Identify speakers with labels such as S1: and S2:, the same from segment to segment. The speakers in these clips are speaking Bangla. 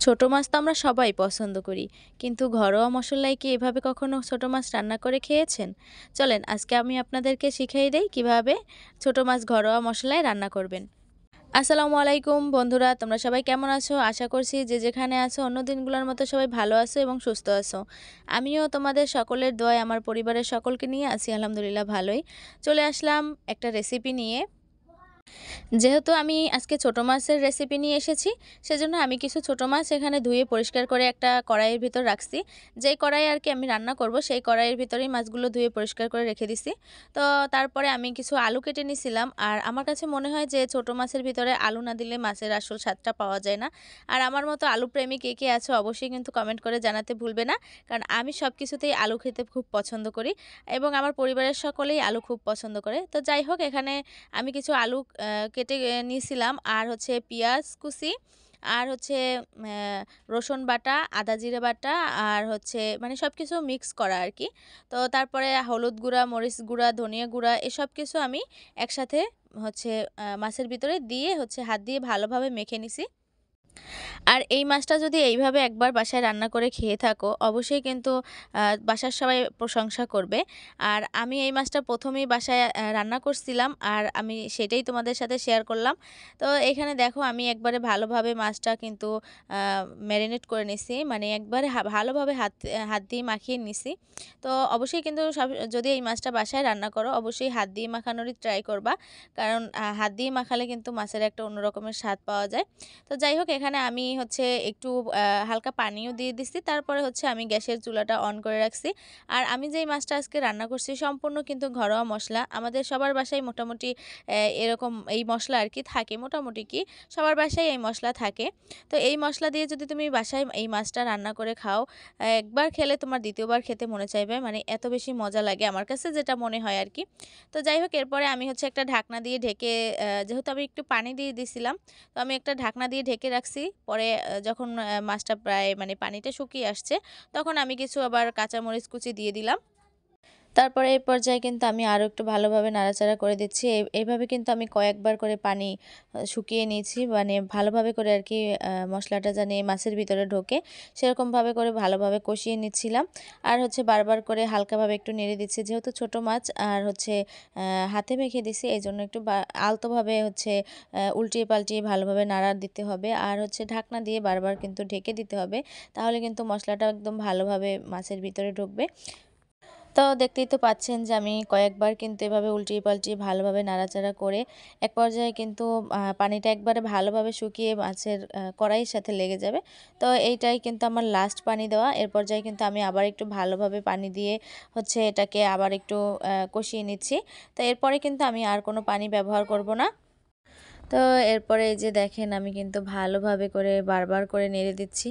S1: ছোট মাছ তো আমরা সবাই পছন্দ করি। কিন্তু ঘরোয়া মসলায় কি এভাবে কখনো ছোট মাছ রান্না করে খেয়েছেন? চলেন আজকে আমি আপনাদেরকে শিখিয়ে দেই কিভাবে ছোট মাছ ঘরোয়া মসলায় রান্না করবেন। আসসালামু আলাইকুম বন্ধুরা, তোমরা সবাই কেমন আছো? আশা করছি যে যেখানে আছো অন্য দিনগুলোর মতো সবাই ভালো আছো এবং সুস্থ আছো। আমিও তোমাদের সকলের দোয়ায় আমার পরিবারের সকলকে নিয়ে আছি আলহামদুলিল্লাহ ভালোই। চলে আসলাম একটা রেসিপি নিয়ে। যেহেতু আমি আজকে ছোট মাছের রেসিপি নিয়ে এসেছি, সেজন্য আমি কিছু ছোট মাছ এখানে ধুয়ে পরিষ্কার করে একটা কড়াইয়ের ভিতর রাখছি। যেই কড়াইয়ে আর কি আমি রান্না করব সেই কড়াইয়ের ভিতরেই মাছগুলো ধুয়ে পরিষ্কার করে রেখে দিছি। তো তারপরে আমি কিছু আলু কেটে নিছিলাম। আর আমার কাছে মনে হয় যে ছোট মাছের ভিতরে আলু না দিলে মাছের আসল স্বাদটা পাওয়া যায় না। আর আমার মতো আলু প্রেমী কে কে আছো অবশ্যই কিন্তু কমেন্ট করে জানাতে ভুলবে না। কারণ আমি সব কিছুতেই আলু খেতে খুব পছন্দ করি এবং আমার পরিবারের সকলেই আলু খুব পছন্দ করে। তো যাই হোক, এখানে আমি কিছু আলু কেটে নিয়েছিলাম, আর হচ্ছে পেঁয়াজ কুচি, আর হচ্ছে রসুন বাটা, আদা জিরে বাটা, আর হচ্ছে মানে সব কিছু মিক্স করা আর কি। তো তারপরে হলুদ গুঁড়া, মরিচ গুঁড়া, ধনিয়া গুঁড়া এসব কিছু আমি একসাথে হচ্ছে মাছের ভিতরে দিয়ে হচ্ছে হাত দিয়ে ভালোভাবে মেখে নিছি। আর এই মাছটা যদি এইভাবে একবার বাসায় রান্না করে খেয়ে থাকো অবশ্যই কিন্তু বাসার সবাই প্রশংসা করবে। আর আমি এই মাছটা প্রথমেই বাসায় রান্না করছিলাম, আর আমি সেটাই তোমাদের সাথে শেয়ার করলাম। তো এখানে দেখো আমি একবারে ভালোভাবে মাছটা কিন্তু ম্যারিনেট করে নিছি, মানে একবারে ভালোভাবে হাত হাত দিয়ে মাখিয়ে নিছি। তো অবশ্যই কিন্তু যদি এই মাছটা বাসায় রান্না করো অবশ্যই হাত দিয়ে মাখানোরই ট্রাই করবা, কারণ হাত দিয়ে মাখালে কিন্তু মাছের একটা অন্য রকমের স্বাদ পাওয়া যায়। তো যাই হোক, এখানে আমি হচ্ছে একটু হালকা পানিও দিয়ে দিচ্ছি। তারপরে হচ্ছে আমি গ্যাসের চুলাটা অন করে রাখছি। আর আমি যেই মাছটা আজকে রান্না করছি সম্পূর্ণ কিন্তু ঘরোয়া মশলা। আমাদের সবার বাসায় মোটামুটি এরকম এই মশলা আর কি থাকে, মোটামুটি কি সবার বাসায় এই মশলা থাকে। তো এই মশলা দিয়ে যদি তুমি বাসায় এই মাছটা রান্না করে খাও, একবার খেলে তোমার দ্বিতীয়বার খেতে মনে চাইবে, মানে এত বেশি মজা লাগে আমার কাছে যেটা মনে হয় আর কি। তো যাই হোক, এরপরে আমি হচ্ছে একটা ঢাকনা দিয়ে ঢেকে, যেহেতু আমি একটু পানি দিয়ে দিছিলাম, তো আমি একটা ঢাকনা দিয়ে ঢেকে রাখছি। পরে যখন মাছটা প্রায় মানে পানিটা শুকিয়ে আসছে, তখন আমি কিছু আবার কাঁচামরিচ কুচি দিয়ে দিলাম। তারপরে এই পর্যায়ে কিন্তু আমি আরও একটু ভালোভাবে নাড়াচাড়া করে দিচ্ছি। এইভাবে কিন্তু আমি কয়েকবার করে পানি শুকিয়ে নিয়েছি, মানে ভালোভাবে করে আর কি মশলাটা জানি মাছের ভিতরে ঢোকে সেরকমভাবে করে ভালোভাবে কষিয়ে নিচ্ছিলাম। আর হচ্ছে বারবার করে হালকাভাবে একটু নেড়ে দিচ্ছি, যেহেতু ছোট মাছ আর হচ্ছে হাতে মেখে দিছি, এই জন্য একটু আলতোভাবে হচ্ছে উল্টিয়ে পাল্টিয়ে ভালোভাবে নাড়া দিতে হবে। আর হচ্ছে ঢাকনা দিয়ে বারবার কিন্তু ঢেকে দিতে হবে, তাহলে কিন্তু মশলাটা একদম ভালোভাবে মাছের ভিতরে ঢুকবে। তো দেখতেই তো পাচ্ছেন যে আমি কয়েকবার কিন্তু এভাবে উল্টিয়ে পাল্টিয়ে ভালোভাবে নাড়াচাড়া করে এক পর্যায়ে কিন্তু পানিটা একবারে ভালোভাবে শুকিয়ে মাছের কড়াইয়ের সাথে লেগে যাবে। তো এইটাই কিন্তু আমার লাস্ট পানি দেওয়া। এর পর্যায়ে কিন্তু আমি আবার একটু ভালোভাবে পানি দিয়ে হচ্ছে এটাকে আবার একটু কষিয়ে নিচ্ছি। তো এরপরে কিন্তু আমি আর কোনো পানি ব্যবহার করব না। তো এরপরে এই যে দেখেন আমি কিন্তু ভালোভাবে করে বারবার করে নেড়ে দিচ্ছি।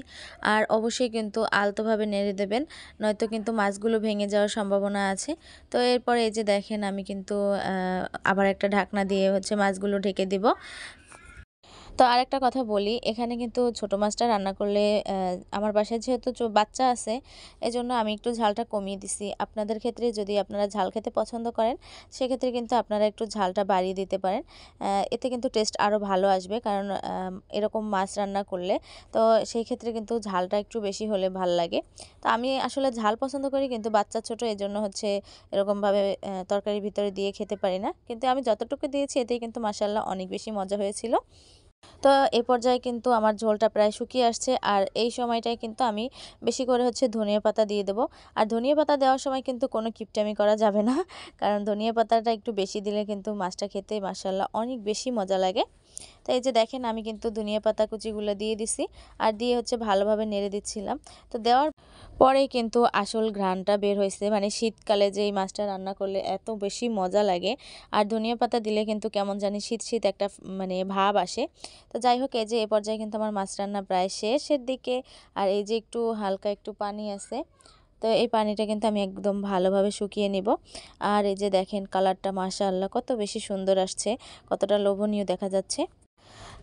S1: আর অবশ্যই কিন্তু আলতোভাবে নেড়ে দেবেন, নয়তো কিন্তু মাছগুলো ভেঙে যাওয়ার সম্ভাবনা আছে। তো এরপরে এই যে দেখেন আমি কিন্তু আবার একটা ঢাকনা দিয়ে হচ্ছে মাছগুলো ঢেকে দিব। তো আরেকটা কথা বলি, এখানে কিন্তু ছোট মাছটা রান্না করলে আমার বাসায় যেহেতু বাচ্চা আছে, এজন্য আমি একটু ঝালটা কমিয়ে দিছি। আপনাদের ক্ষেত্রে যদি আপনারা ঝাল খেতে পছন্দ করেন, সেক্ষেত্রে কিন্তু আপনারা একটু ঝালটা বাড়িয়ে দিতে পারেন। এতে কিন্তু টেস্ট আরও ভালো আসবে, কারণ এরকম মাছ রান্না করলে তো সেই ক্ষেত্রে কিন্তু ঝালটা একটু বেশি হলে ভাল লাগে। তো আমি আসলে ঝাল পছন্দ করি, কিন্তু বাচ্চা ছোট এজন্য হচ্ছে এরকমভাবে তরকারির ভিতরে দিয়ে খেতে পারি না। কিন্তু আমি যতটুকু দিয়েছি এতেই কিন্তু মাশাআল্লাহ অনেক বেশি মজা হয়েছিল। তো এই পর্যায়ে কিন্তু আমার ঝোলটা প্রায় শুকিয়ে আসছে, আর এই সময়টায় কিন্তু আমি বেশি করে হচ্ছে ধনিয়া পাতা দিয়ে দেবো। আর ধনিয়া পাতা দেওয়ার সময় কিন্তু কোনো কিপটামি করা যাবে না, কারণ ধনিয়া পাতাটা একটু বেশি দিলে কিন্তু মাছটা খেতে মাশাআল্লাহ অনেক বেশি মজা লাগে। তো এই যে দেখেন আমি কিন্তু ধনিয়া পাতা কুচিগুলো দিয়ে দিছি, আর দিয়ে হচ্ছে ভালোভাবে নেড়ে দিচ্ছিলাম। তো দেওয়ার পরেই কিন্তু আসল ঘ্রাণটা বের হয়েছে, মানে শীতকালে যে এই মাছটা রান্না করলে এত বেশি মজা লাগে। আর ধনিয়া পাতা দিলে কিন্তু কেমন জানি শীত শীত একটা মানে ভাব আসে। তো যাই হোক, এই যে এ পর্যায়ে কিন্তু আমার মাছ রান্না প্রায় শেষের দিকে। আর এই যে একটু হালকা একটু পানি আছে, তো এই পানিটা কিন্তু আমি একদম ভালোভাবে শুকিয়ে নিব। আর এই যে দেখেন কালারটা মাশাআল্লাহ কত বেশি সুন্দর আসছে, কতটা লোভনীয় দেখা যাচ্ছে।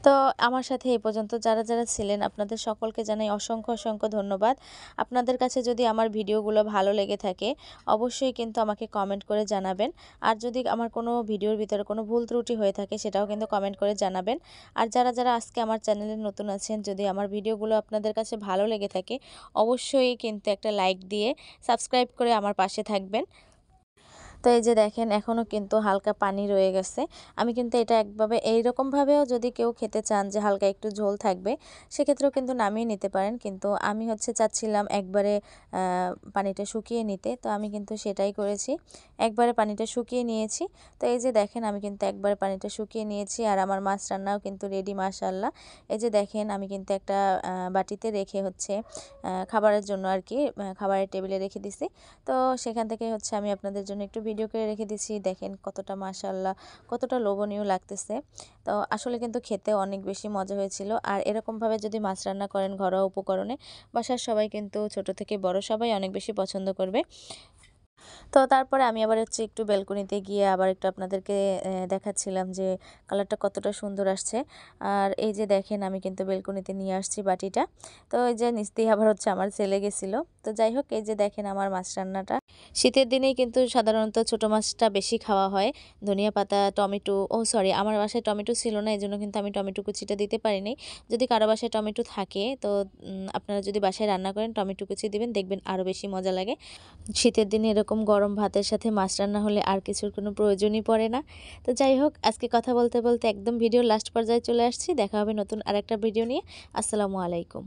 S1: তো আমার সাথে এই পর্যন্ত যারা ছিলেন আপনাদের সকলকে জানাই অসংখ্য ধন্যবাদ। আপনাদের কাছে যদি আমার ভিডিওগুলো ভালো লেগে থাকে অবশ্যই কিন্তু আমাকে কমেন্ট করে জানাবেন। আর যদি আমার কোনো ভিডিওর ভিতরে কোনো ভুল ত্রুটি হয়ে থাকে সেটাও কিন্তু কমেন্ট করে জানাবেন। আর যারা আজকে আমার চ্যানেলে নতুন আছেন, যদি আমার ভিডিওগুলো আপনাদের কাছে ভালো লেগে থাকে অবশ্যই কিন্তু একটা লাইক দিয়ে সাবস্ক্রাইব করে আমার পাশে থাকবেন। তো এই যে দেখেন এখনও কিন্তু হালকা পানি রয়ে গেছে। আমি কিন্তু এটা একভাবে এইরকমভাবেও যদি কেউ খেতে চান যে হালকা একটু ঝোল থাকবে সেক্ষেত্রেও কিন্তু নামিয়ে নিতে পারেন, কিন্তু আমি চাচ্ছিলাম একবারে পানিটা শুকিয়ে নিতে, তো আমি কিন্তু সেটাই করেছি, একবারে পানিটা শুকিয়ে নিয়েছি। তো এই যে দেখেন আমি কিন্তু একবারে পানিটা শুকিয়ে নিয়েছি আর আমার মাছ রান্নাও কিন্তু রেডি মাশাআল্লাহ। এই যে দেখেন আমি কিন্তু একটা বাটিতে রেখে খাবারের জন্য আর কি খাবারের টেবিলে রেখে দিছি। তো সেখান থেকে আমি আপনাদের জন্য একটু ভিডিও করে রেখে দিচ্ছি। দেখেন কতটা মাশাআল্লাহ, কতটা লোভনীয় লাগতেছে। তো আসলে কিন্তু খেতে অনেক বেশি মজা হয়েছিল। আর এরকমভাবে যদি মাছ রান্না করেন ঘরোয়া উপকরণে, বাসার সবাই কিন্তু ছোট থেকে বড় সবাই অনেক বেশি পছন্দ করবে। তো তারপরে আমি আবার একটু ব্যালকনিতে গিয়ে আবার একটু আপনাদেরকে দেখাচ্ছিলাম যে কালারটা কতটা সুন্দর আসছে। আর এই যে দেখেন আমি কিন্তু ব্যালকনিতে নিয়ে আসছি বাটিটা। তো এই যে নিচ দিয়ে আবার আমার ছেলে গেছিলো। তো যাই হোক, এই যে দেখেন আমার মাছ রান্নাটা। শীতের দিনেই কিন্তু সাধারণত ছোট মাছটা বেশি খাওয়া হয়। ধনিয়া পাতা, টমেটো, সরি, আমার বাসায় টমেটো ছিল না, এজন্য কিন্তু আমি টমেটো কুচিটা দিতে পারিনি। যদি কারো বাসায় টমেটো থাকে তো আপনারা যদি বাসায় রান্না করেন টমেটো কুচি দিবেন, দেখবেন আরও বেশি মজা লাগে। শীতের দিনে এরকম গরম ভাতের সাথে মাছ রান্না হলে আর কিছুর কোনো প্রয়োজনই পড়ে না। তো যাই হোক, আজকে কথা বলতে একদম ভিডিওর লাস্ট পর্যায়ে চলে আসছি। দেখা হবে নতুন আরেকটা ভিডিও নিয়ে। আসসালামু আলাইকুম।